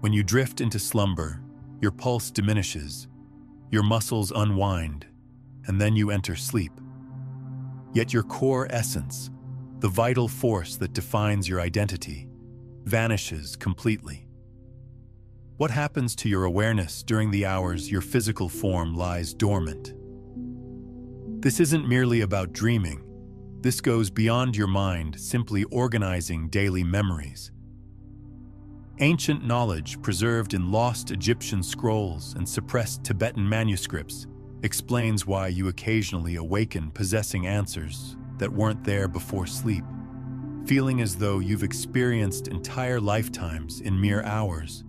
When you drift into slumber, your pulse diminishes, your muscles unwind, and then you enter sleep. Yet your core essence, the vital force that defines your identity, vanishes completely. What happens to your awareness during the hours your physical form lies dormant? This isn't merely about dreaming. This goes beyond your mind simply organizing daily memories. Ancient knowledge preserved in lost Egyptian scrolls and suppressed Tibetan manuscripts explains why you occasionally awaken possessing answers that weren't there before sleep, feeling as though you've experienced entire lifetimes in mere hours,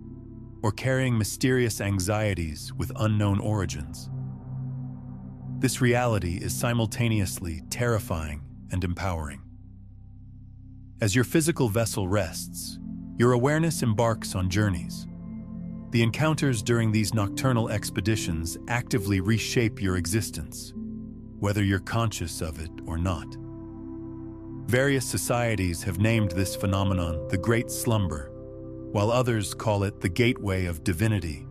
or carrying mysterious anxieties with unknown origins. This reality is simultaneously terrifying and empowering. As your physical vessel rests, your awareness embarks on journeys. The encounters during these nocturnal expeditions actively reshape your existence, whether you're conscious of it or not. Various societies have named this phenomenon the Great Slumber, while others call it the Gateway of Divinity.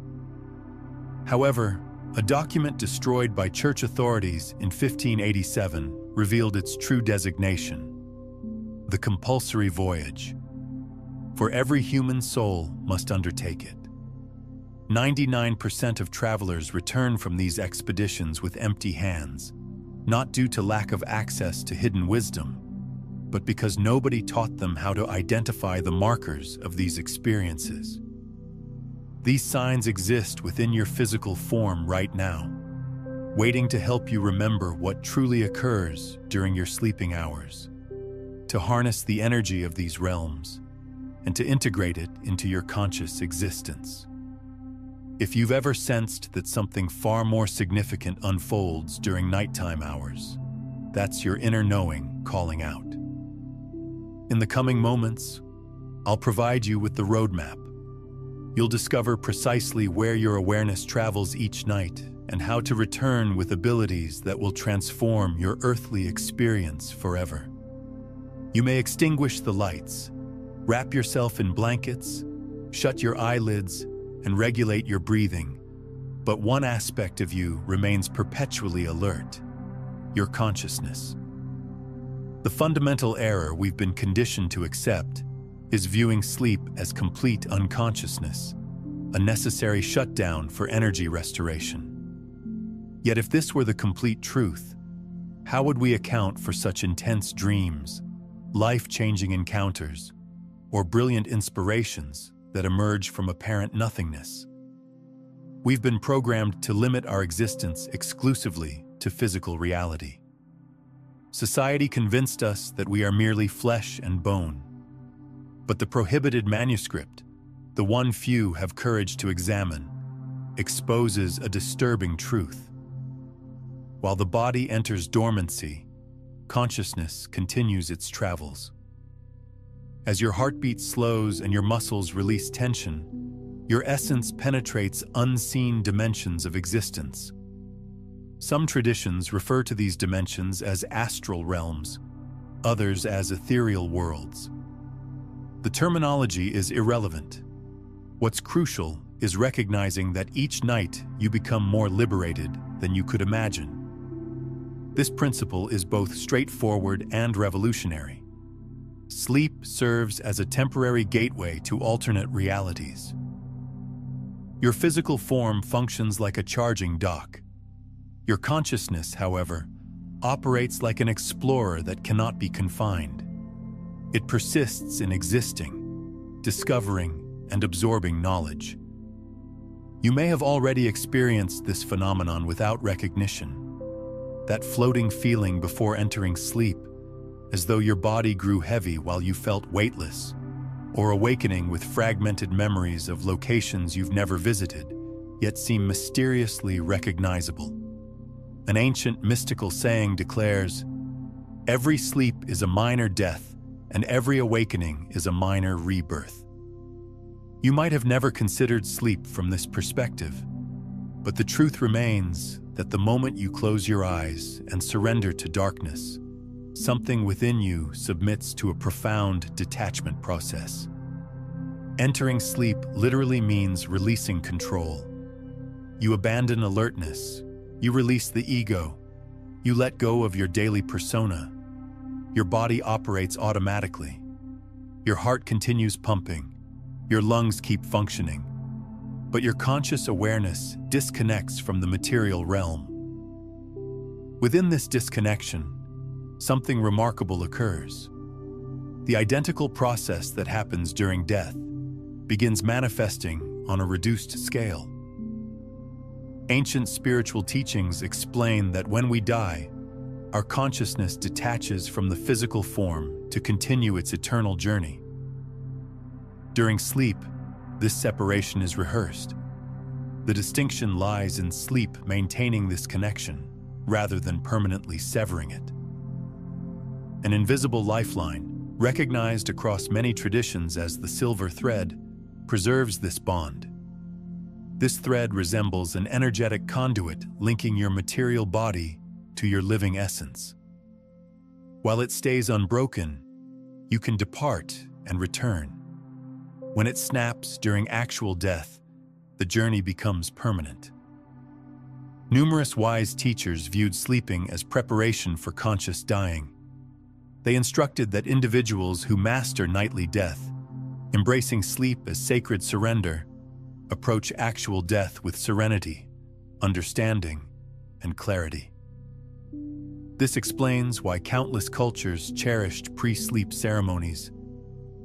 However, a document destroyed by church authorities in 1587 revealed its true designation: the compulsory voyage. For every human soul must undertake it. 99% of travelers return from these expeditions with empty hands, not due to lack of access to hidden wisdom, but because nobody taught them how to identify the markers of these experiences. These signs exist within your physical form right now, waiting to help you remember what truly occurs during your sleeping hours, to harness the energy of these realms, and to integrate it into your conscious existence. If you've ever sensed that something far more significant unfolds during nighttime hours, that's your inner knowing calling out. In the coming moments, I'll provide you with the roadmap. You'll discover precisely where your awareness travels each night and how to return with abilities that will transform your earthly experience forever. You may extinguish the lights, wrap yourself in blankets, shut your eyelids, and regulate your breathing, but one aspect of you remains perpetually alert: your consciousness. The fundamental error we've been conditioned to accept is viewing sleep as complete unconsciousness, a necessary shutdown for energy restoration. Yet if this were the complete truth, how would we account for such intense dreams, life-changing encounters, or brilliant inspirations that emerge from apparent nothingness? We've been programmed to limit our existence exclusively to physical reality. Society convinced us that we are merely flesh and bone. But the prohibited manuscript, the one few have courage to examine, exposes a disturbing truth. While the body enters dormancy, consciousness continues its travels. As your heartbeat slows and your muscles release tension, your essence penetrates unseen dimensions of existence. Some traditions refer to these dimensions as astral realms, others as ethereal worlds. The terminology is irrelevant. What's crucial is recognizing that each night you become more liberated than you could imagine. This principle is both straightforward and revolutionary. Sleep serves as a temporary gateway to alternate realities. Your physical form functions like a charging dock. Your consciousness, however, operates like an explorer that cannot be confined. It persists in existing, discovering, and absorbing knowledge. You may have already experienced this phenomenon without recognition. That floating feeling before entering sleep, as though your body grew heavy while you felt weightless, or awakening with fragmented memories of locations you've never visited, yet seem mysteriously recognizable. An ancient mystical saying declares, "Every sleep is a minor death, and every awakening is a minor rebirth." You might have never considered sleep from this perspective, but the truth remains that the moment you close your eyes and surrender to darkness, something within you submits to a profound detachment process. Entering sleep literally means releasing control. You abandon alertness, you release the ego, you let go of your daily persona. Your body operates automatically. Your heart continues pumping, your lungs keep functioning, but your conscious awareness disconnects from the material realm. Within this disconnection, something remarkable occurs. The identical process that happens during death begins manifesting on a reduced scale. Ancient spiritual teachings explain that when we die, our consciousness detaches from the physical form to continue its eternal journey. During sleep, this separation is rehearsed. The distinction lies in sleep maintaining this connection, rather than permanently severing it. An invisible lifeline, recognized across many traditions as the silver thread, preserves this bond. This thread resembles an energetic conduit linking your material body to your living essence. While it stays unbroken, you can depart and return. When it snaps during actual death, the journey becomes permanent. Numerous wise teachers viewed sleeping as preparation for conscious dying. They instructed that individuals who master nightly death, embracing sleep as sacred surrender, approach actual death with serenity, understanding, and clarity. This explains why countless cultures cherished pre-sleep ceremonies,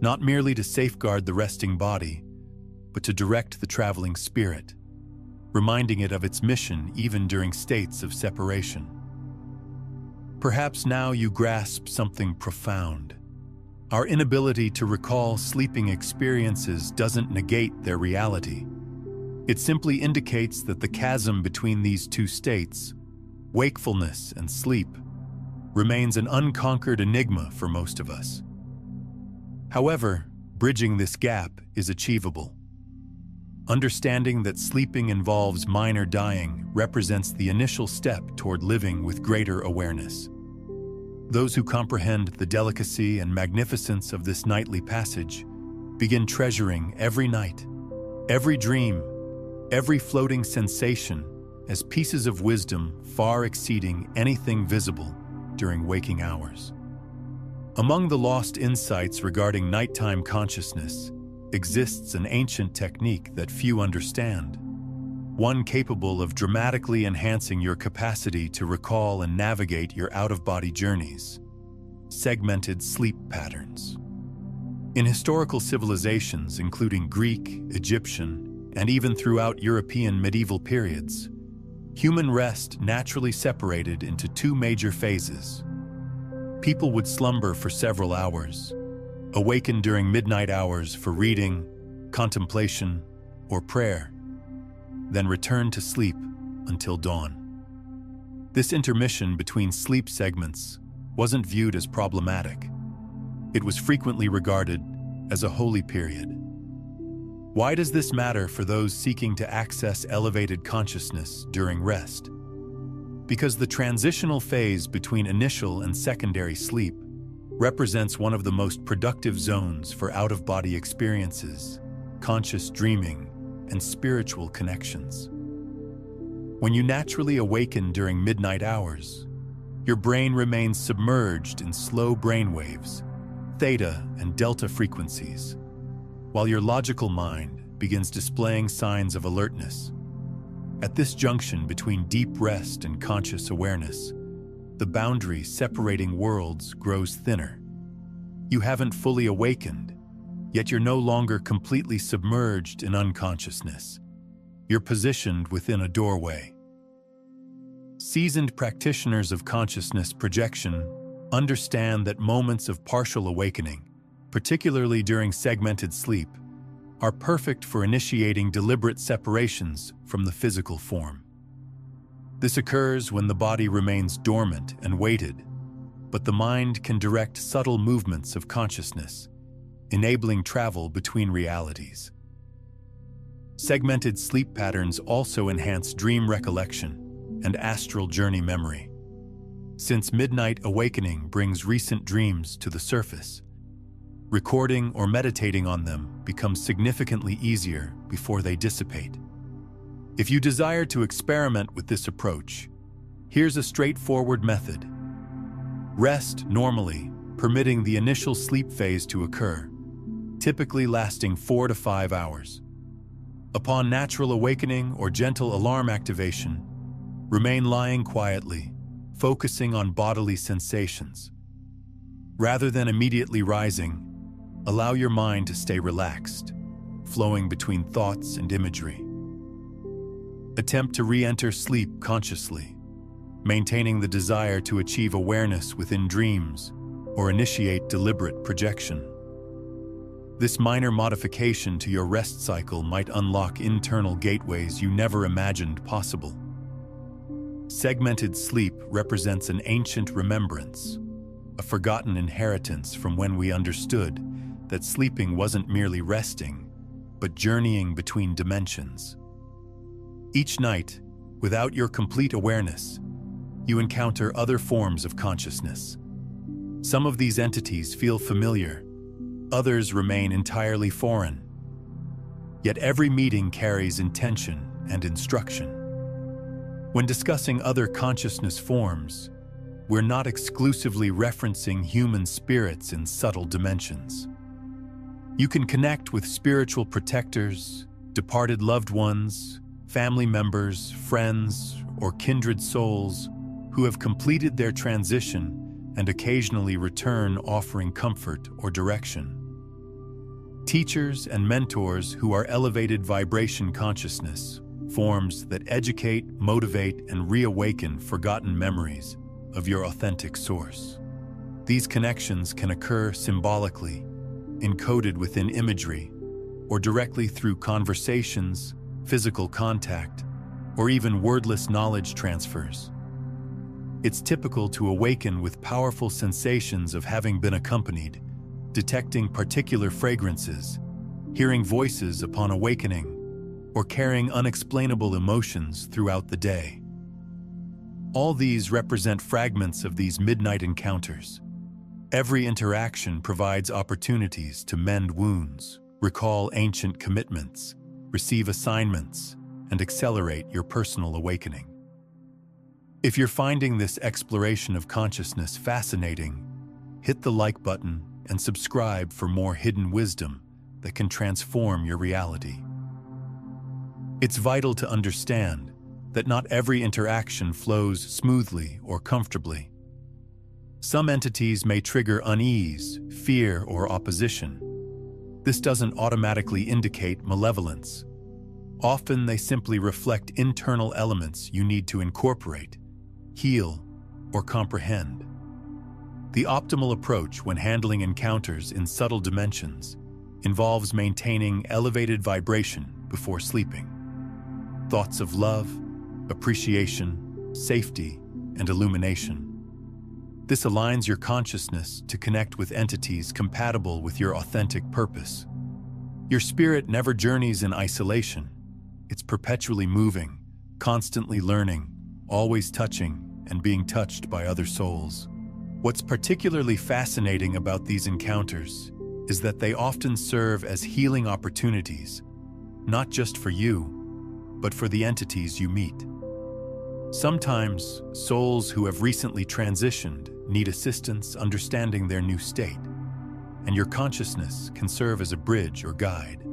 not merely to safeguard the resting body, but to direct the traveling spirit, reminding it of its mission even during states of separation. Perhaps now you grasp something profound. Our inability to recall sleeping experiences doesn't negate their reality. It simply indicates that the chasm between these two states, wakefulness and sleep, remains an unconquered enigma for most of us. However, bridging this gap is achievable. Understanding that sleeping involves minor dying represents the initial step toward living with greater awareness. Those who comprehend the delicacy and magnificence of this nightly passage begin treasuring every night, every dream, every floating sensation as pieces of wisdom far exceeding anything visible during waking hours. Among the lost insights regarding nighttime consciousness exists an ancient technique that few understand, one capable of dramatically enhancing your capacity to recall and navigate your out-of-body journeys: segmented sleep patterns. In historical civilizations, including Greek, Egyptian, and even throughout European medieval periods, human rest naturally separated into two major phases. People would slumber for several hours, awaken during midnight hours for reading, contemplation, or prayer, then return to sleep until dawn. This intermission between sleep segments wasn't viewed as problematic. It was frequently regarded as a holy period. Why does this matter for those seeking to access elevated consciousness during rest? Because the transitional phase between initial and secondary sleep represents one of the most productive zones for out-of-body experiences, conscious dreaming, and spiritual connections. When you naturally awaken during midnight hours, your brain remains submerged in slow brainwaves, theta and delta frequencies, while your logical mind begins displaying signs of alertness. At this junction between deep rest and conscious awareness, the boundary separating worlds grows thinner. You haven't fully awakened, yet you're no longer completely submerged in unconsciousness. You're positioned within a doorway. Seasoned practitioners of consciousness projection understand that moments of partial awakening, particularly during segmented sleep, are perfect for initiating deliberate separations from the physical form. This occurs when the body remains dormant and weighted, but the mind can direct subtle movements of consciousness, enabling travel between realities. Segmented sleep patterns also enhance dream recollection and astral journey memory. Since midnight awakening brings recent dreams to the surface, Recording or meditating on them becomes significantly easier before they dissipate. If you desire to experiment with this approach, here's a straightforward method. Rest normally, permitting the initial sleep phase to occur, typically lasting 4 to 5 hours. Upon natural awakening or gentle alarm activation, remain lying quietly, focusing on bodily sensations. Rather than immediately rising, allow your mind to stay relaxed, flowing between thoughts and imagery. Attempt to re-enter sleep consciously, maintaining the desire to achieve awareness within dreams or initiate deliberate projection. This minor modification to your rest cycle might unlock internal gateways you never imagined possible. Segmented sleep represents an ancient remembrance, a forgotten inheritance from when we understood that sleeping wasn't merely resting, but journeying between dimensions. Each night, without your complete awareness, you encounter other forms of consciousness. Some of these entities feel familiar, others remain entirely foreign. Yet every meeting carries intention and instruction. When discussing other consciousness forms, we're not exclusively referencing human spirits in subtle dimensions. You can connect with spiritual protectors, departed loved ones, family members, friends, or kindred souls who have completed their transition and occasionally return offering comfort or direction. Teachers and mentors who are elevated vibration consciousness, forms that educate, motivate, and reawaken forgotten memories of your authentic source. These connections can occur symbolically, encoded within imagery, or directly through conversations, physical contact, or even wordless knowledge transfers. It's typical to awaken with powerful sensations of having been accompanied, detecting particular fragrances, hearing voices upon awakening, or carrying unexplainable emotions throughout the day. All these represent fragments of these midnight encounters. Every interaction provides opportunities to mend wounds, recall ancient commitments, receive assignments, and accelerate your personal awakening. If you're finding this exploration of consciousness fascinating, hit the like button and subscribe for more hidden wisdom that can transform your reality. It's vital to understand that not every interaction flows smoothly or comfortably. Some entities may trigger unease, fear, or opposition. This doesn't automatically indicate malevolence. Often they simply reflect internal elements you need to incorporate, heal, or comprehend. The optimal approach when handling encounters in subtle dimensions involves maintaining elevated vibration before sleeping. Thoughts of love, appreciation, safety, and illumination. This aligns your consciousness to connect with entities compatible with your authentic purpose. Your spirit never journeys in isolation. It's perpetually moving, constantly learning, always touching, and being touched by other souls. What's particularly fascinating about these encounters is that they often serve as healing opportunities, not just for you, but for the entities you meet. Sometimes, souls who have recently transitioned need assistance understanding their new state, and your consciousness can serve as a bridge or guide.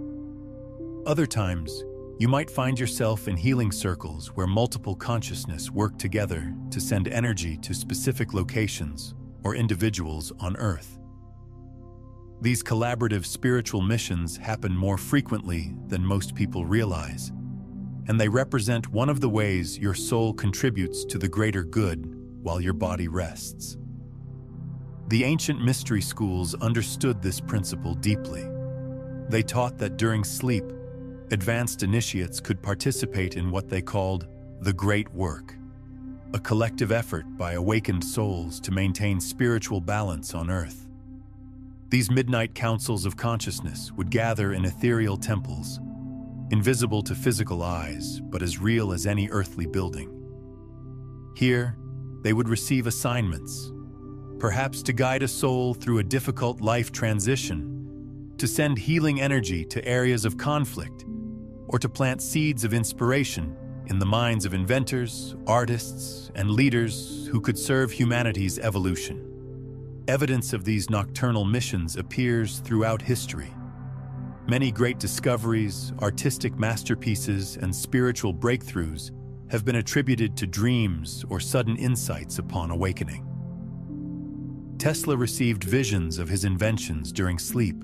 Other times, you might find yourself in healing circles where multiple consciousness work together to send energy to specific locations or individuals on Earth. These collaborative spiritual missions happen more frequently than most people realize, and they represent one of the ways your soul contributes to the greater good while your body rests. The ancient mystery schools understood this principle deeply. They taught that during sleep, advanced initiates could participate in what they called the Great Work, a collective effort by awakened souls to maintain spiritual balance on Earth. These midnight councils of consciousness would gather in ethereal temples, invisible to physical eyes, but as real as any earthly building. Here, they would receive assignments, perhaps to guide a soul through a difficult life transition, to send healing energy to areas of conflict, or to plant seeds of inspiration in the minds of inventors, artists, and leaders who could serve humanity's evolution. Evidence of these nocturnal missions appears throughout history. Many great discoveries, artistic masterpieces, and spiritual breakthroughs have been attributed to dreams or sudden insights upon awakening. Tesla received visions of his inventions during sleep.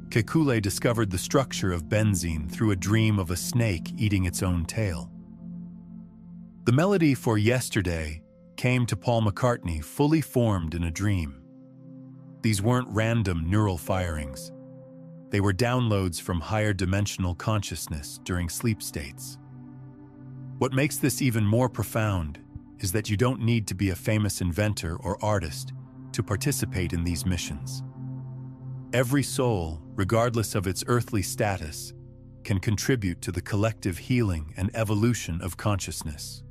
Kekule discovered the structure of benzene through a dream of a snake eating its own tail. The melody for Yesterday came to Paul McCartney fully formed in a dream. These weren't random neural firings. They were downloads from higher dimensional consciousness during sleep states. What makes this even more profound is that you don't need to be a famous inventor or artist to participate in these missions. Every soul, regardless of its earthly status, can contribute to the collective healing and evolution of consciousness.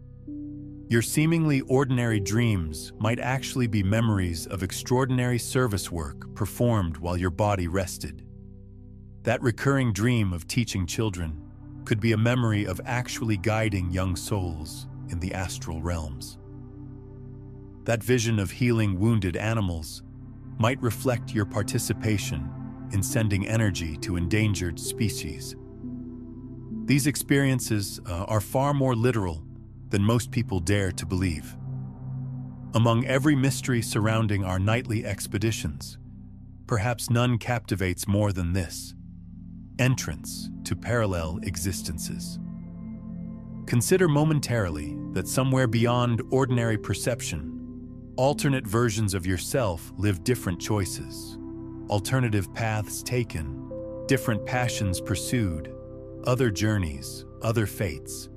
Your seemingly ordinary dreams might actually be memories of extraordinary service work performed while your body rested. That recurring dream of teaching children could be a memory of actually guiding young souls in the astral realms. That vision of healing wounded animals might reflect your participation in sending energy to endangered species. These experiences are far more literal than most people dare to believe. Among every mystery surrounding our nightly expeditions, perhaps none captivates more than this: entrance to parallel existences. Consider momentarily that somewhere beyond ordinary perception, alternate versions of yourself live different choices, alternative paths taken, different passions pursued, other journeys, other fates.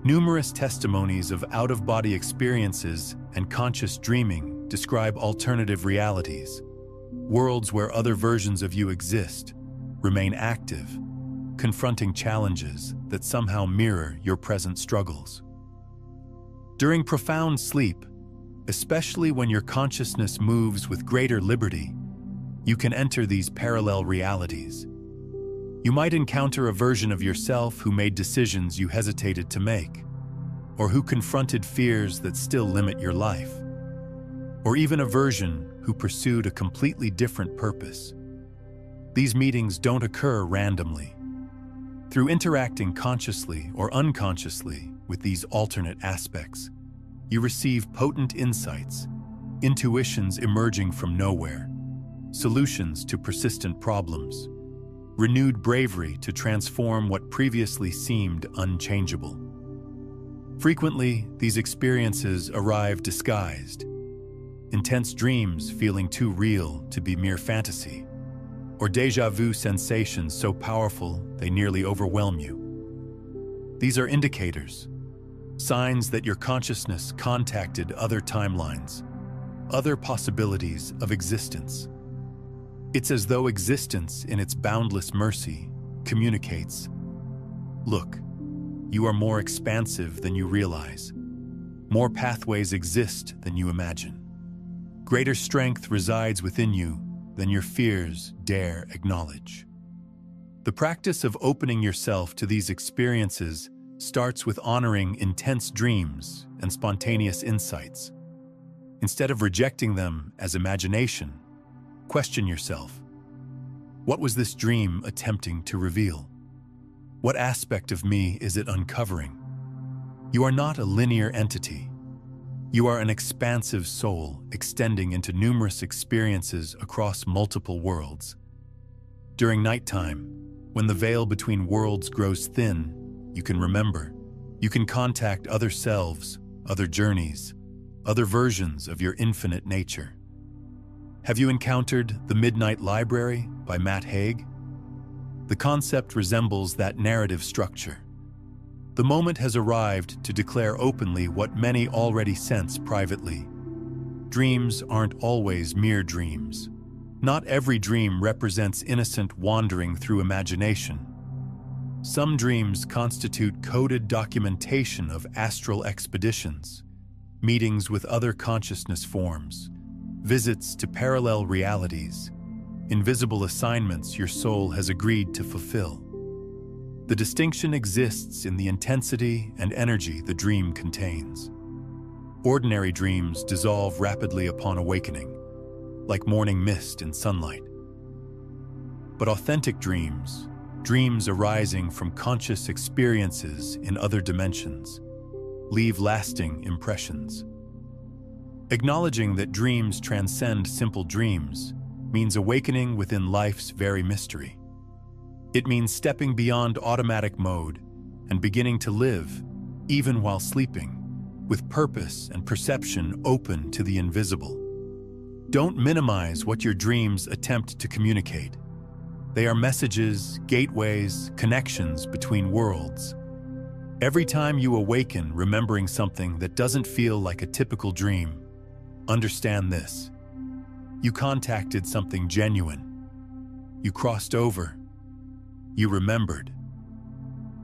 Numerous testimonies of out-of-body experiences and conscious dreaming describe alternative realities, worlds where other versions of you exist, remain active, confronting challenges that somehow mirror your present struggles. During profound sleep, especially when your consciousness moves with greater liberty, you can enter these parallel realities. You might encounter a version of yourself who made decisions you hesitated to make, or who confronted fears that still limit your life, or even a version who pursued a completely different purpose. These meetings don't occur randomly. Through interacting consciously or unconsciously with these alternate aspects, you receive potent insights, intuitions emerging from nowhere, solutions to persistent problems, renewed bravery to transform what previously seemed unchangeable. Frequently, these experiences arrive disguised, intense dreams feeling too real to be mere fantasy, or déjà vu sensations so powerful they nearly overwhelm you. These are indicators, signs that your consciousness contacted other timelines, other possibilities of existence. It's as though existence, in its boundless mercy, communicates, "Look, you are more expansive than you realize. More pathways exist than you imagine. Greater strength resides within you than your fears dare acknowledge." The practice of opening yourself to these experiences starts with honoring intense dreams and spontaneous insights. Instead of rejecting them as imagination, question yourself: what was this dream attempting to reveal? What aspect of me is it uncovering? You are not a linear entity. You are an expansive soul extending into numerous experiences across multiple worlds. During nighttime, when the veil between worlds grows thin, you can remember. You can contact other selves, other journeys, other versions of your infinite nature. Have you encountered The Midnight Library by Matt Haig? The concept resembles that narrative structure. The moment has arrived to declare openly what many already sense privately. Dreams aren't always mere dreams. Not every dream represents innocent wandering through imagination. Some dreams constitute coded documentation of astral expeditions, meetings with other consciousness forms, visits to parallel realities, invisible assignments your soul has agreed to fulfill. The distinction exists in the intensity and energy the dream contains. Ordinary dreams dissolve rapidly upon awakening, like morning mist in sunlight. But authentic dreams, dreams arising from conscious experiences in other dimensions, leave lasting impressions. Acknowledging that dreams transcend simple dreams means awakening within life's very mystery. It means stepping beyond automatic mode and beginning to live, even while sleeping, with purpose and perception open to the invisible. Don't minimize what your dreams attempt to communicate. They are messages, gateways, connections between worlds. Every time you awaken remembering something that doesn't feel like a typical dream, understand this. You contacted something genuine. You crossed over. You remembered.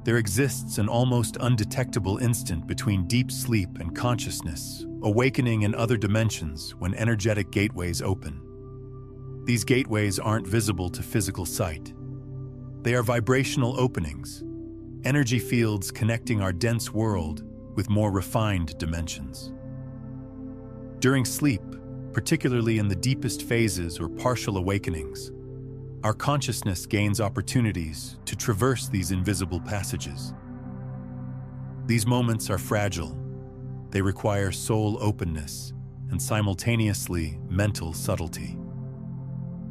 There exists an almost undetectable instant between deep sleep and consciousness, awakening in other dimensions when energetic gateways open. These gateways aren't visible to physical sight. They are vibrational openings, energy fields connecting our dense world with more refined dimensions. During sleep, particularly in the deepest phases or partial awakenings, our consciousness gains opportunities to traverse these invisible passages. These moments are fragile. They require soul openness and simultaneously mental subtlety.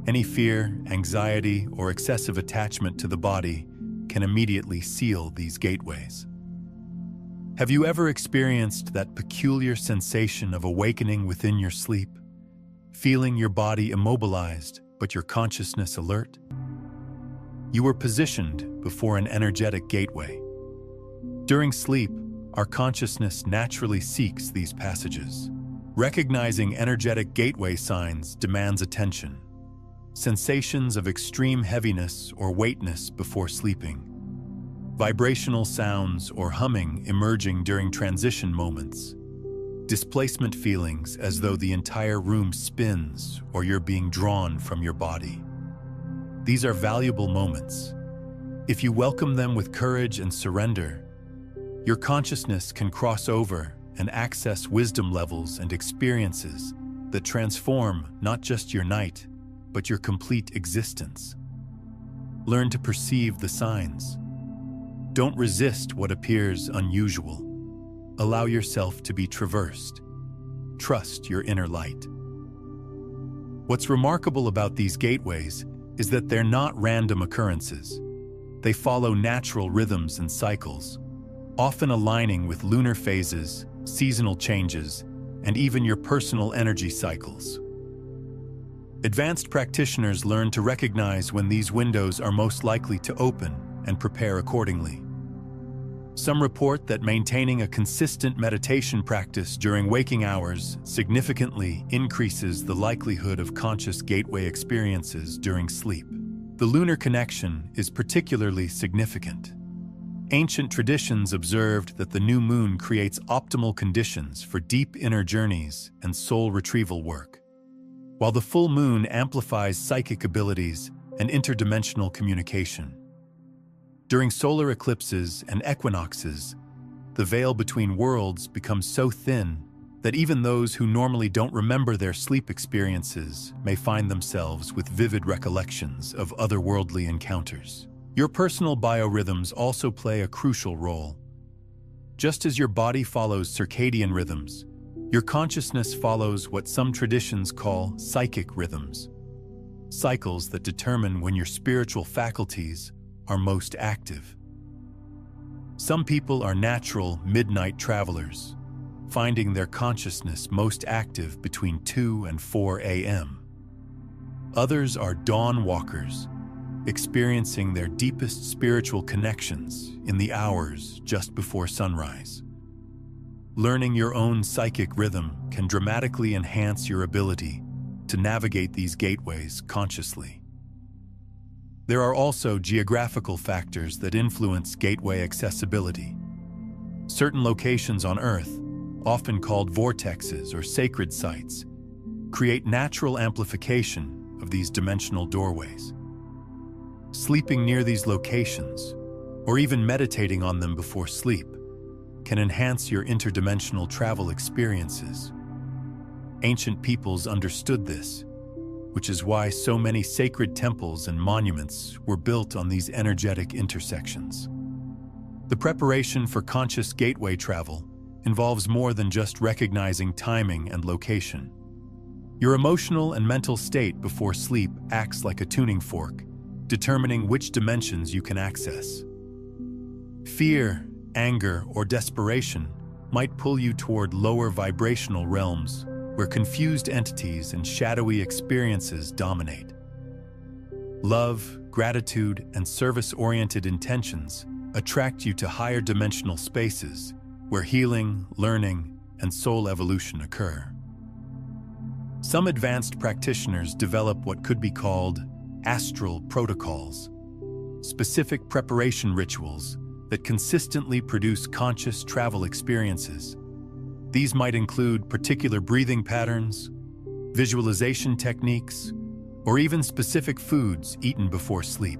Any fear, anxiety, or excessive attachment to the body can immediately seal these gateways. Have you ever experienced that peculiar sensation of awakening within your sleep, feeling your body immobilized but your consciousness alert? You were positioned before an energetic gateway. During sleep, our consciousness naturally seeks these passages. Recognizing energetic gateway signs demands attention. Sensations of extreme heaviness or weightness before sleeping, vibrational sounds or humming emerging during transition moments, displacement feelings as though the entire room spins or you're being drawn from your body. These are valuable moments. If you welcome them with courage and surrender, your consciousness can cross over and access wisdom levels and experiences that transform not just your night, but your complete existence. Learn to perceive the signs. Don't resist what appears unusual. Allow yourself to be traversed. Trust your inner light. What's remarkable about these gateways is that they're not random occurrences. They follow natural rhythms and cycles, often aligning with lunar phases, seasonal changes, and even your personal energy cycles. Advanced practitioners learn to recognize when these windows are most likely to open and prepare accordingly. Some report that maintaining a consistent meditation practice during waking hours significantly increases the likelihood of conscious gateway experiences during sleep. The lunar connection is particularly significant. Ancient traditions observed that the new moon creates optimal conditions for deep inner journeys and soul retrieval work, while the full moon amplifies psychic abilities and interdimensional communication. During solar eclipses and equinoxes, the veil between worlds becomes so thin that even those who normally don't remember their sleep experiences may find themselves with vivid recollections of otherworldly encounters. Your personal biorhythms also play a crucial role. Just as your body follows circadian rhythms, your consciousness follows what some traditions call psychic rhythms, cycles that determine when your spiritual faculties are most active. Some people are natural midnight travelers, finding their consciousness most active between 2 and 4 a.m. Others are dawn walkers, experiencing their deepest spiritual connections in the hours just before sunrise. Learning your own psychic rhythm can dramatically enhance your ability to navigate these gateways consciously. There are also geographical factors that influence gateway accessibility. Certain locations on Earth, often called vortexes or sacred sites, create natural amplification of these dimensional doorways. Sleeping near these locations, or even meditating on them before sleep, can enhance your interdimensional travel experiences. Ancient peoples understood this, which is why so many sacred temples and monuments were built on these energetic intersections. The preparation for conscious gateway travel involves more than just recognizing timing and location. Your emotional and mental state before sleep acts like a tuning fork, determining which dimensions you can access. Fear, anger, or desperation might pull you toward lower vibrational realms where confused entities and shadowy experiences dominate. Love, gratitude, and service-oriented intentions attract you to higher dimensional spaces where healing, learning, and soul evolution occur. Some advanced practitioners develop what could be called astral protocols, specific preparation rituals that consistently produce conscious travel experiences. These might include particular breathing patterns, visualization techniques, or even specific foods eaten before sleep.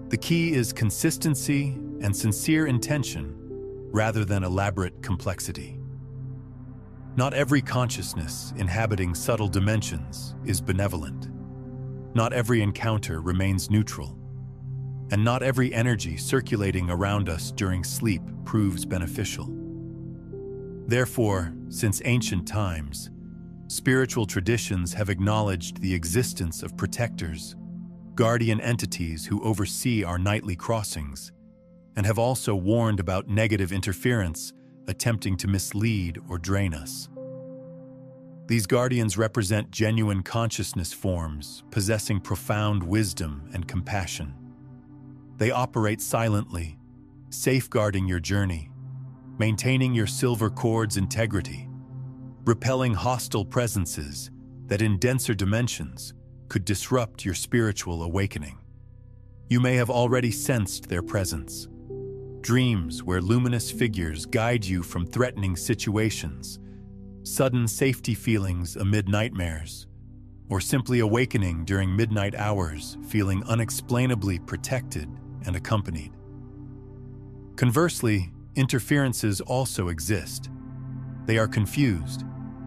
The key is consistency and sincere intention rather than elaborate complexity. Not every consciousness inhabiting subtle dimensions is benevolent. Not every encounter remains neutral. And not every energy circulating around us during sleep proves beneficial. Therefore, since ancient times, spiritual traditions have acknowledged the existence of protectors, guardian entities who oversee our nightly crossings, and have also warned about negative interference attempting to mislead or drain us. These guardians represent genuine consciousness forms possessing profound wisdom and compassion. They operate silently, safeguarding your journey, maintaining your silver cord's integrity, repelling hostile presences that in denser dimensions could disrupt your spiritual awakening. You may have already sensed their presence. Dreams where luminous figures guide you from threatening situations, sudden safety feelings amid nightmares, or simply awakening during midnight hours feeling unexplainably protected and accompanied. Conversely, interferences also exist. They are confused,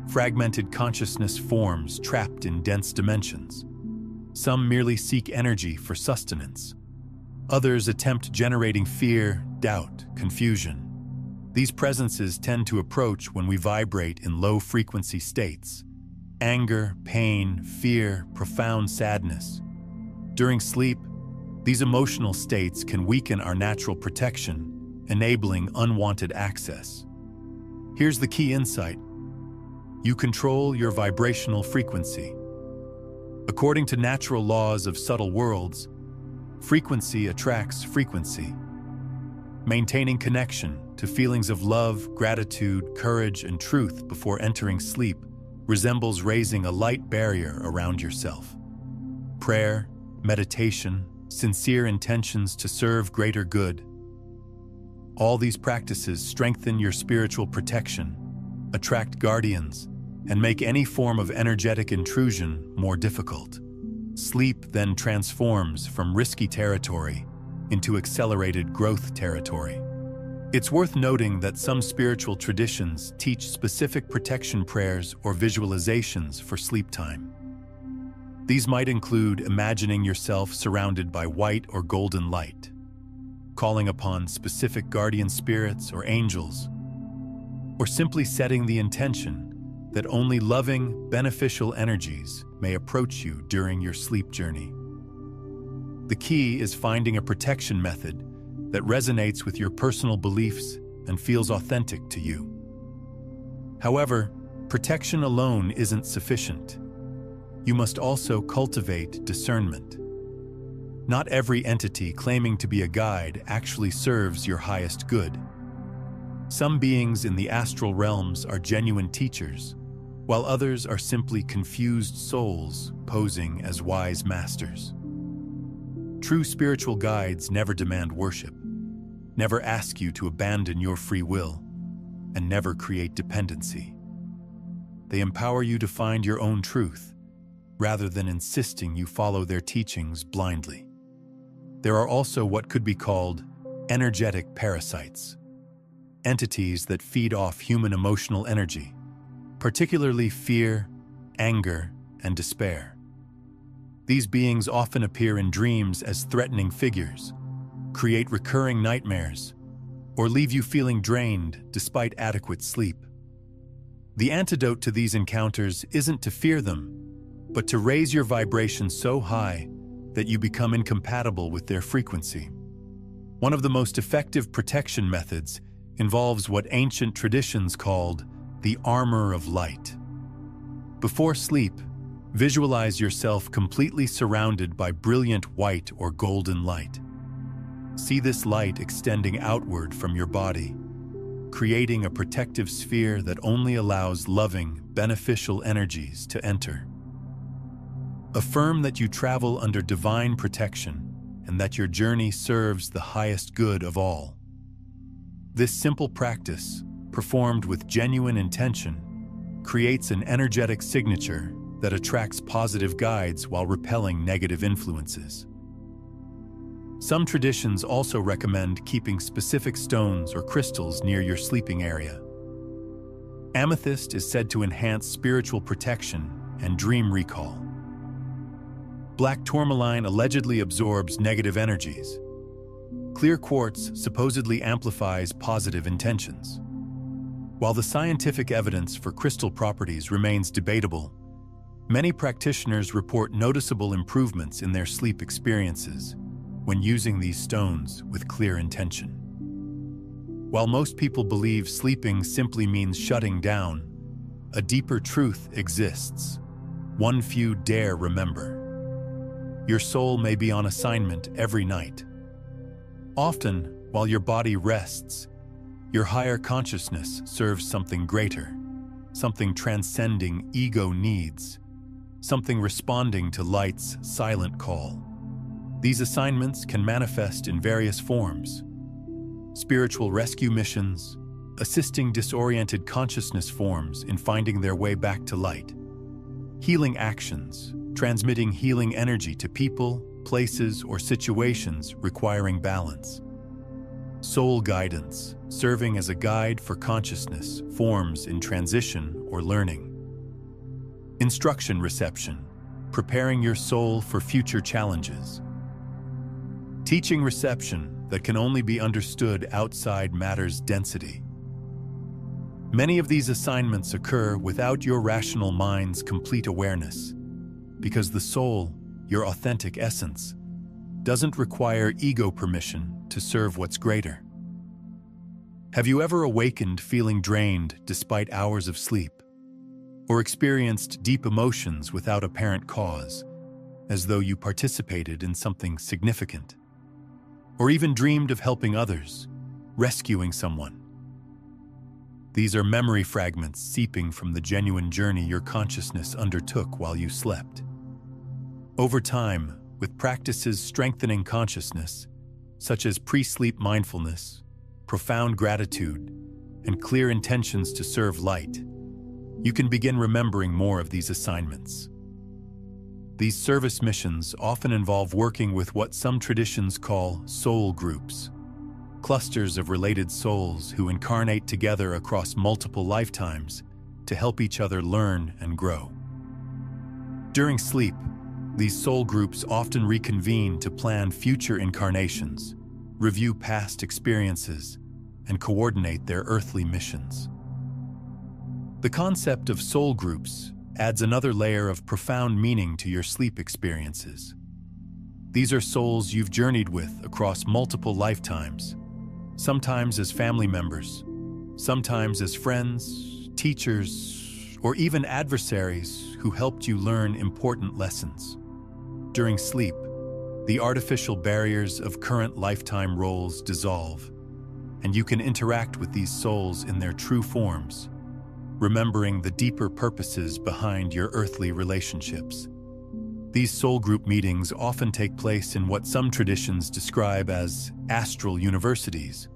fragmented consciousness forms trapped in dense dimensions. Some merely seek energy for sustenance. Others attempt generating fear, doubt, confusion. These presences tend to approach when we vibrate in low-frequency states: anger, pain, fear, profound sadness. During sleep, these emotional states can weaken our natural protection, enabling unwanted access. Here's the key insight: you control your vibrational frequency. According to natural laws of subtle worlds, frequency attracts frequency. Maintaining connection to feelings of love, gratitude, courage, and truth before entering sleep resembles raising a light barrier around yourself. Prayer, meditation, sincere intentions to serve greater good. All these practices strengthen your spiritual protection, attract guardians, and make any form of energetic intrusion more difficult. Sleep then transforms from risky territory into accelerated growth territory. It's worth noting that some spiritual traditions teach specific protection prayers or visualizations for sleep time. These might include imagining yourself surrounded by white or golden light, calling upon specific guardian spirits or angels, or simply setting the intention that only loving, beneficial energies may approach you during your sleep journey. The key is finding a protection method that resonates with your personal beliefs and feels authentic to you. However, protection alone isn't sufficient. You must also cultivate discernment. Not every entity claiming to be a guide actually serves your highest good. Some beings in the astral realms are genuine teachers, while others are simply confused souls posing as wise masters. True spiritual guides never demand worship, never ask you to abandon your free will. and never create dependency. They empower you to find your own truth, rather than insisting you follow their teachings blindly. There are also what could be called energetic parasites, entities that feed off human emotional energy, particularly fear, anger, and despair. These beings often appear in dreams as threatening figures, create recurring nightmares, or leave you feeling drained despite adequate sleep. The antidote to these encounters isn't to fear them, but to raise your vibration so high that you become incompatible with their frequency. One of the most effective protection methods involves what ancient traditions called the armor of light. Before sleep, visualize yourself completely surrounded by brilliant white or golden light. See this light extending outward from your body, creating a protective sphere that only allows loving, beneficial energies to enter. Affirm that you travel under divine protection and that your journey serves the highest good of all. This simple practice, performed with genuine intention, creates an energetic signature that attracts positive guides while repelling negative influences. Some traditions also recommend keeping specific stones or crystals near your sleeping area. Amethyst is said to enhance spiritual protection and dream recall. Black tourmaline allegedly absorbs negative energies. Clear quartz supposedly amplifies positive intentions. While the scientific evidence for crystal properties remains debatable, many practitioners report noticeable improvements in their sleep experiences when using these stones with clear intention. While most people believe sleeping simply means shutting down, a deeper truth exists, one few dare remember. Your soul may be on assignment every night. Often, while your body rests, your higher consciousness serves something greater, something transcending ego needs, something responding to light's silent call. These assignments can manifest in various forms: spiritual rescue missions, assisting disoriented consciousness forms in finding their way back to light, healing actions, transmitting healing energy to people, places, or situations requiring balance, soul guidance, serving as a guide for consciousness forms in transition or learning, instruction reception, preparing your soul for future challenges, teaching reception that can only be understood outside matter's density. Many of these assignments occur without your rational mind's complete awareness, because the soul, your authentic essence, doesn't require ego permission to serve what's greater. Have you ever awakened feeling drained despite hours of sleep, or experienced deep emotions without apparent cause, as though you participated in something significant? Or even dreamed of helping others, rescuing someone? These are memory fragments seeping from the genuine journey your consciousness undertook while you slept. Over time, with practices strengthening consciousness, such as pre-sleep mindfulness, profound gratitude, and clear intentions to serve light, you can begin remembering more of these assignments. These service missions often involve working with what some traditions call soul groups, clusters of related souls who incarnate together across multiple lifetimes to help each other learn and grow. During sleep, these soul groups often reconvene to plan future incarnations, review past experiences, and coordinate their earthly missions. The concept of soul groups adds another layer of profound meaning to your sleep experiences. These are souls you've journeyed with across multiple lifetimes, sometimes as family members, sometimes as friends, teachers, or even adversaries who helped you learn important lessons. During sleep, the artificial barriers of current lifetime roles dissolve, and you can interact with these souls in their true forms, remembering the deeper purposes behind your earthly relationships. These soul group meetings often take place in what some traditions describe as astral universities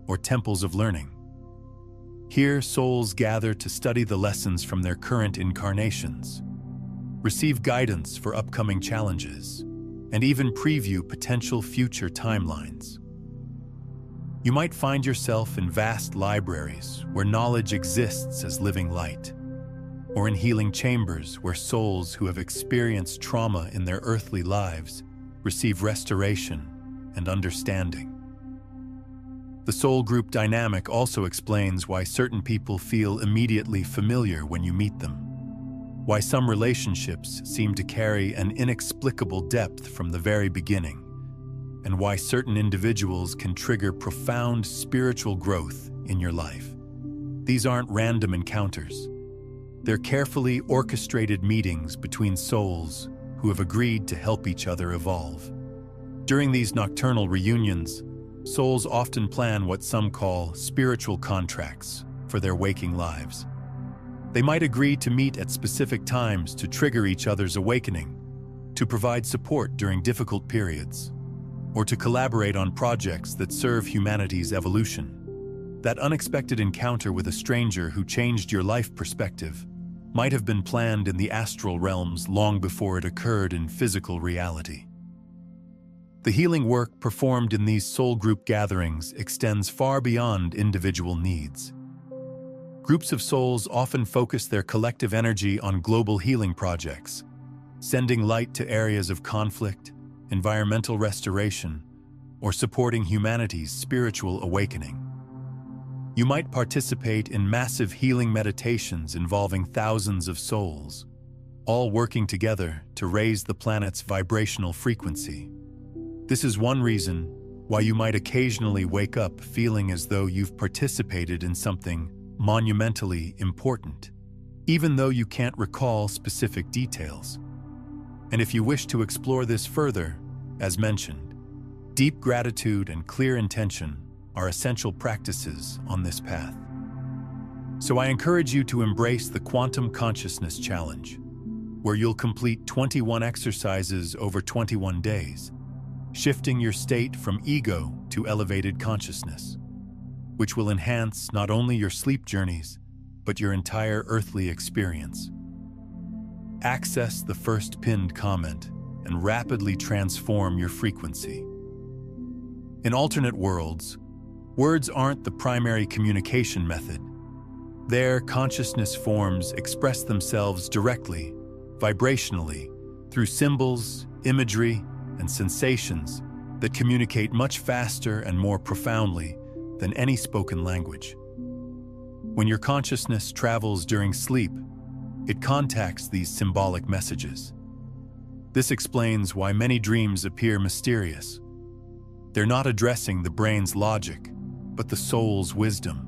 or temples of learning. Here, souls gather to study the lessons from their current incarnations, receive guidance for upcoming challenges, and even preview potential future timelines. You might find yourself in vast libraries where knowledge exists as living light, or in healing chambers where souls who have experienced trauma in their earthly lives receive restoration and understanding. The soul group dynamic also explains why certain people feel immediately familiar when you meet them, why some relationships seem to carry an inexplicable depth from the very beginning, and why certain individuals can trigger profound spiritual growth in your life. These aren't random encounters. They're carefully orchestrated meetings between souls who have agreed to help each other evolve. During these nocturnal reunions, souls often plan what some call spiritual contracts for their waking lives. They might agree to meet at specific times to trigger each other's awakening, to provide support during difficult periods, or to collaborate on projects that serve humanity's evolution. That unexpected encounter with a stranger who changed your life perspective might have been planned in the astral realms long before it occurred in physical reality. The healing work performed in these soul group gatherings extends far beyond individual needs. Groups of souls often focus their collective energy on global healing projects, sending light to areas of conflict, environmental restoration, or supporting humanity's spiritual awakening. You might participate in massive healing meditations involving thousands of souls, all working together to raise the planet's vibrational frequency. This is one reason why you might occasionally wake up feeling as though you've participated in something monumentally important, even though you can't recall specific details. And if you wish to explore this further, as mentioned, deep gratitude and clear intention are essential practices on this path. So I encourage you to embrace the Quantum Consciousness Challenge, where you'll complete 21 exercises over 21 days, shifting your state from ego to elevated consciousness, which will enhance not only your sleep journeys, but your entire earthly experience. Access the first pinned comment and rapidly transform your frequency. In alternate worlds, words aren't the primary communication method. There, consciousness forms express themselves directly, vibrationally, through symbols, imagery, and sensations that communicate much faster and more profoundly than any spoken language. When your consciousness travels during sleep, it contacts these symbolic messages. This explains why many dreams appear mysterious. They're not addressing the brain's logic, but the soul's wisdom.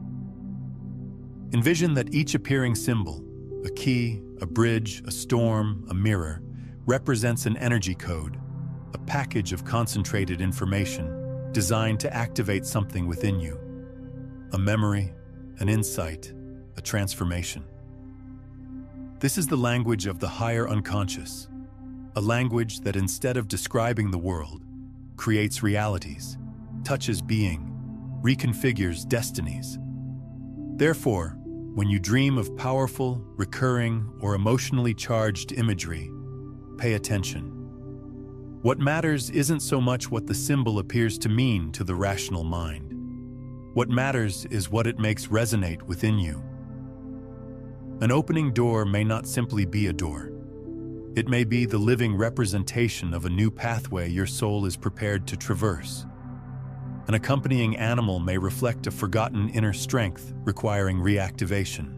Envision that each appearing symbol, a key, a bridge, a storm, a mirror, represents an energy code, a package of concentrated information designed to activate something within you. A memory, an insight, a transformation. This is the language of the higher unconscious, a language that instead of describing the world, creates realities, touches being, reconfigures destinies. Therefore, when you dream of powerful, recurring, or emotionally charged imagery, pay attention. What matters isn't so much what the symbol appears to mean to the rational mind. What matters is what it makes resonate within you. An opening door may not simply be a door. It may be the living representation of a new pathway your soul is prepared to traverse. An accompanying animal may reflect a forgotten inner strength requiring reactivation.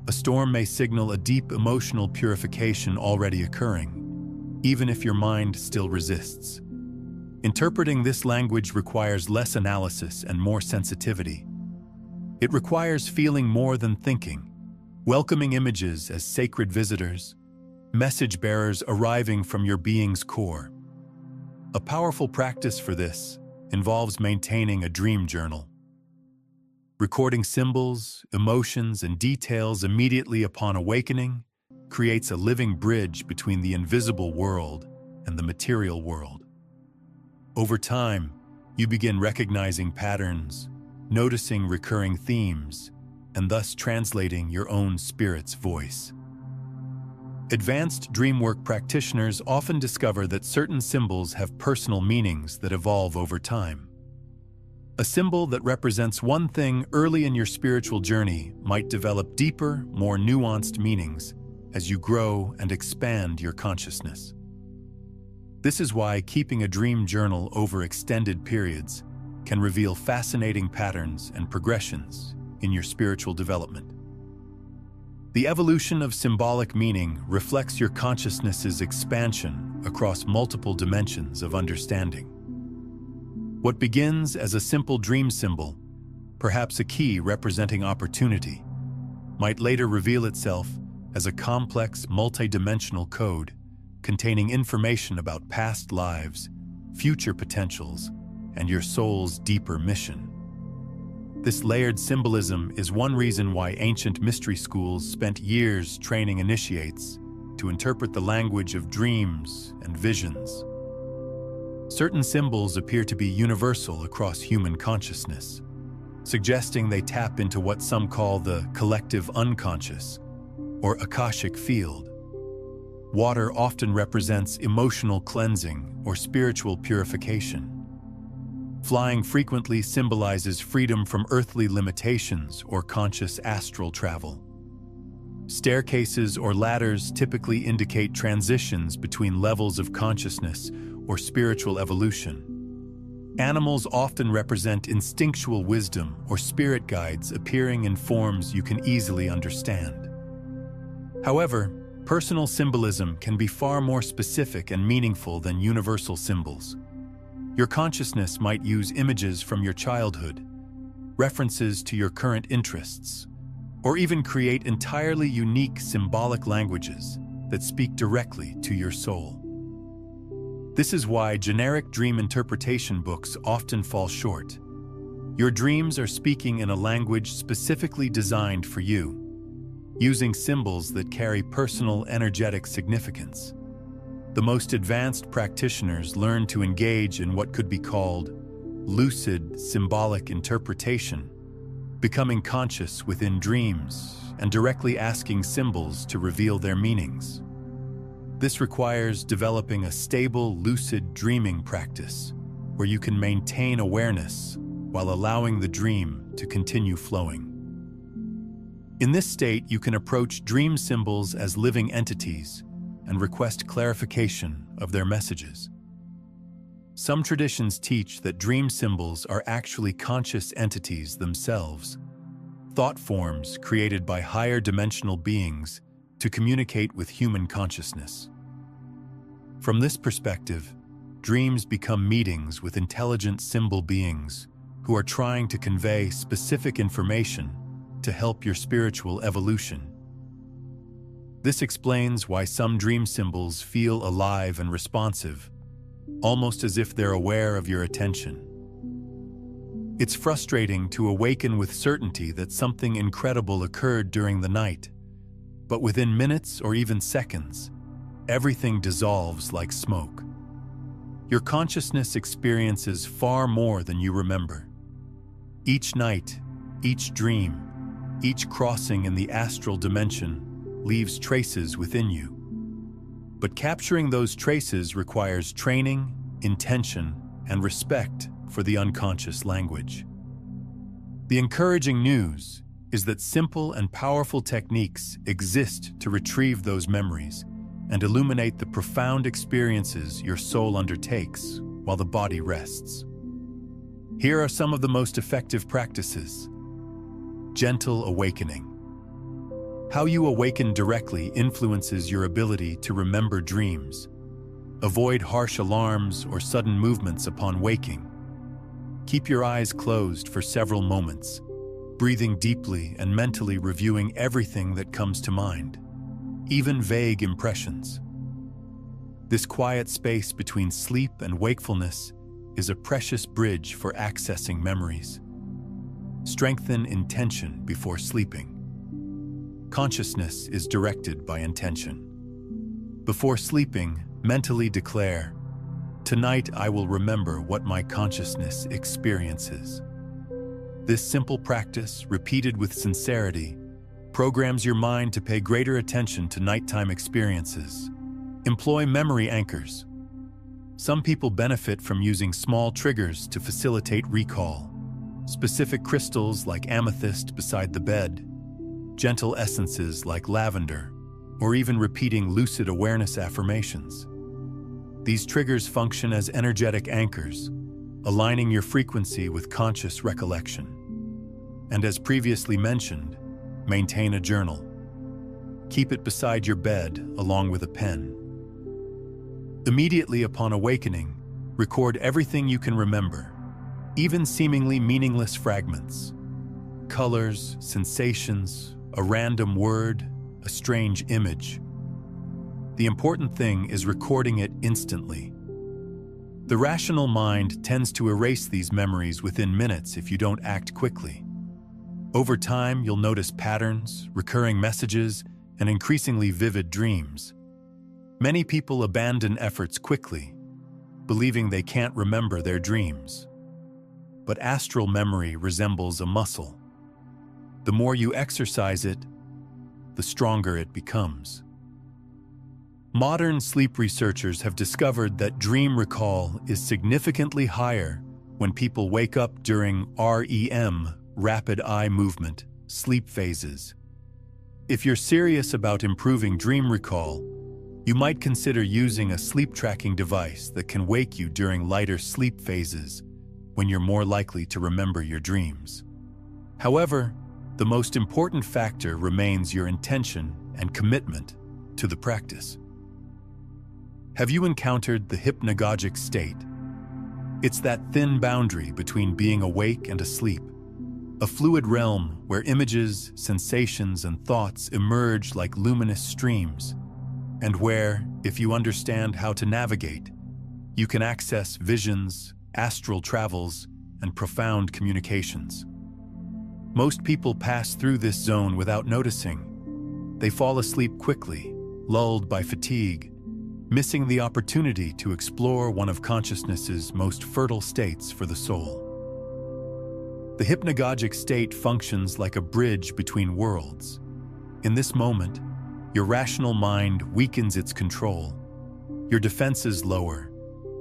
A storm may signal a deep emotional purification already occurring, even if your mind still resists. Interpreting this language requires less analysis and more sensitivity. It requires feeling more than thinking, welcoming images as sacred visitors, message bearers arriving from your being's core. A powerful practice for this involves maintaining a dream journal. Recording symbols, emotions, and details immediately upon awakening creates a living bridge between the invisible world and the material world. Over time, you begin recognizing patterns, noticing recurring themes, and thus translating your own spirit's voice. Advanced dream work practitioners often discover that certain symbols have personal meanings that evolve over time. A symbol that represents one thing early in your spiritual journey might develop deeper, more nuanced meanings as you grow and expand your consciousness. This is why keeping a dream journal over extended periods can reveal fascinating patterns and progressions in your spiritual development. The evolution of symbolic meaning reflects your consciousness's expansion across multiple dimensions of understanding. What begins as a simple dream symbol, perhaps a key representing opportunity, might later reveal itself as a complex, multidimensional code containing information about past lives, future potentials, and your soul's deeper mission. This layered symbolism is one reason why ancient mystery schools spent years training initiates to interpret the language of dreams and visions. Certain symbols appear to be universal across human consciousness, suggesting they tap into what some call the collective unconscious, or Akashic field. Water often represents emotional cleansing or spiritual purification. Flying frequently symbolizes freedom from earthly limitations or conscious astral travel. Staircases or ladders typically indicate transitions between levels of consciousness or spiritual evolution. Animals often represent instinctual wisdom or spirit guides appearing in forms you can easily understand. However, personal symbolism can be far more specific and meaningful than universal symbols. Your consciousness might use images from your childhood, references to your current interests, or even create entirely unique symbolic languages that speak directly to your soul. This is why generic dream interpretation books often fall short. Your dreams are speaking in a language specifically designed for you, using symbols that carry personal energetic significance. The most advanced practitioners learn to engage in what could be called lucid symbolic interpretation, becoming conscious within dreams and directly asking symbols to reveal their meanings. This requires developing a stable, lucid dreaming practice where you can maintain awareness while allowing the dream to continue flowing. In this state, you can approach dream symbols as living entities and request clarification of their messages. Some traditions teach that dream symbols are actually conscious entities themselves, thought forms created by higher dimensional beings to communicate with human consciousness. From this perspective, dreams become meetings with intelligent symbol beings who are trying to convey specific information to help your spiritual evolution. This explains why some dream symbols feel alive and responsive, almost as if they're aware of your attention. It's frustrating to awaken with certainty that something incredible occurred during the night, but within minutes or even seconds, everything dissolves like smoke. Your consciousness experiences far more than you remember. Each night, each dream, each crossing in the astral dimension leaves traces within you. But capturing those traces requires training, intention, and respect for the unconscious language. The encouraging news is that simple and powerful techniques exist to retrieve those memories and illuminate the profound experiences your soul undertakes while the body rests. Here are some of the most effective practices. Gentle awakening. How you awaken directly influences your ability to remember dreams. Avoid harsh alarms or sudden movements upon waking. Keep your eyes closed for several moments, breathing deeply and mentally reviewing everything that comes to mind, even vague impressions. This quiet space between sleep and wakefulness is a precious bridge for accessing memories. Strengthen intention before sleeping. Consciousness is directed by intention. Before sleeping, mentally declare, "Tonight I will remember what my consciousness experiences." This simple practice, repeated with sincerity, programs your mind to pay greater attention to nighttime experiences. Employ memory anchors. Some people benefit from using small triggers to facilitate recall. Specific crystals like amethyst beside the bed, gentle essences like lavender, or even repeating lucid awareness affirmations. These triggers function as energetic anchors, aligning your frequency with conscious recollection. And as previously mentioned, maintain a journal. Keep it beside your bed along with a pen. Immediately upon awakening, record everything you can remember, even seemingly meaningless fragments. Colors, sensations, a random word, a strange image. The important thing is recording it instantly. The rational mind tends to erase these memories within minutes if you don't act quickly. Over time, you'll notice patterns, recurring messages, and increasingly vivid dreams. Many people abandon efforts quickly, believing they can't remember their dreams. But astral memory resembles a muscle. The more you exercise it, the stronger it becomes. Modern sleep researchers have discovered that dream recall is significantly higher when people wake up during REM, rapid eye movement, sleep phases. If you're serious about improving dream recall, you might consider using a sleep tracking device that can wake you during lighter sleep phases when you're more likely to remember your dreams. However, the most important factor remains your intention and commitment to the practice. Have you encountered the hypnagogic state? It's that thin boundary between being awake and asleep, a fluid realm where images, sensations, and thoughts emerge like luminous streams, and where, if you understand how to navigate, you can access visions, astral travels, and profound communications. Most people pass through this zone without noticing. They fall asleep quickly, lulled by fatigue, missing the opportunity to explore one of consciousness's most fertile states for the soul. The hypnagogic state functions like a bridge between worlds. In this moment, your rational mind weakens its control, your defenses lower,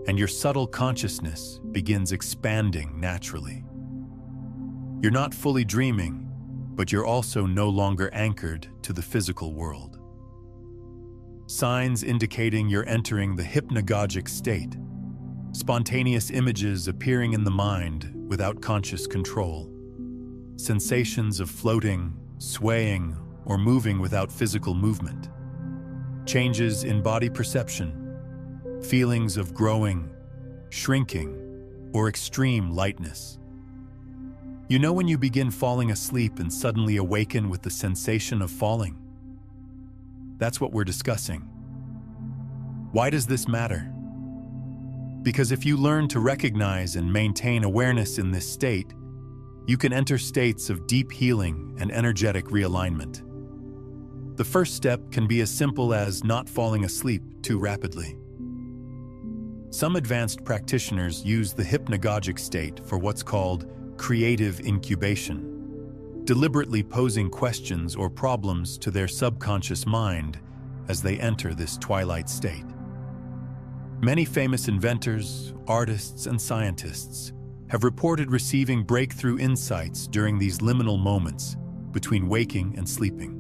and your subtle consciousness begins expanding naturally. You're not fully dreaming, but you're also no longer anchored to the physical world. Signs indicating you're entering the hypnagogic state. Spontaneous images appearing in the mind without conscious control. Sensations of floating, swaying, or moving without physical movement. Changes in body perception. Feelings of growing, shrinking, or extreme lightness. You know when you begin falling asleep and suddenly awaken with the sensation of falling? That's what we're discussing. Why does this matter? Because if you learn to recognize and maintain awareness in this state, you can enter states of deep healing and energetic realignment. The first step can be as simple as not falling asleep too rapidly. Some advanced practitioners use the hypnagogic state for what's called creative incubation, deliberately posing questions or problems to their subconscious mind as they enter this twilight state. Many famous inventors, artists, and scientists have reported receiving breakthrough insights during these liminal moments between waking and sleeping.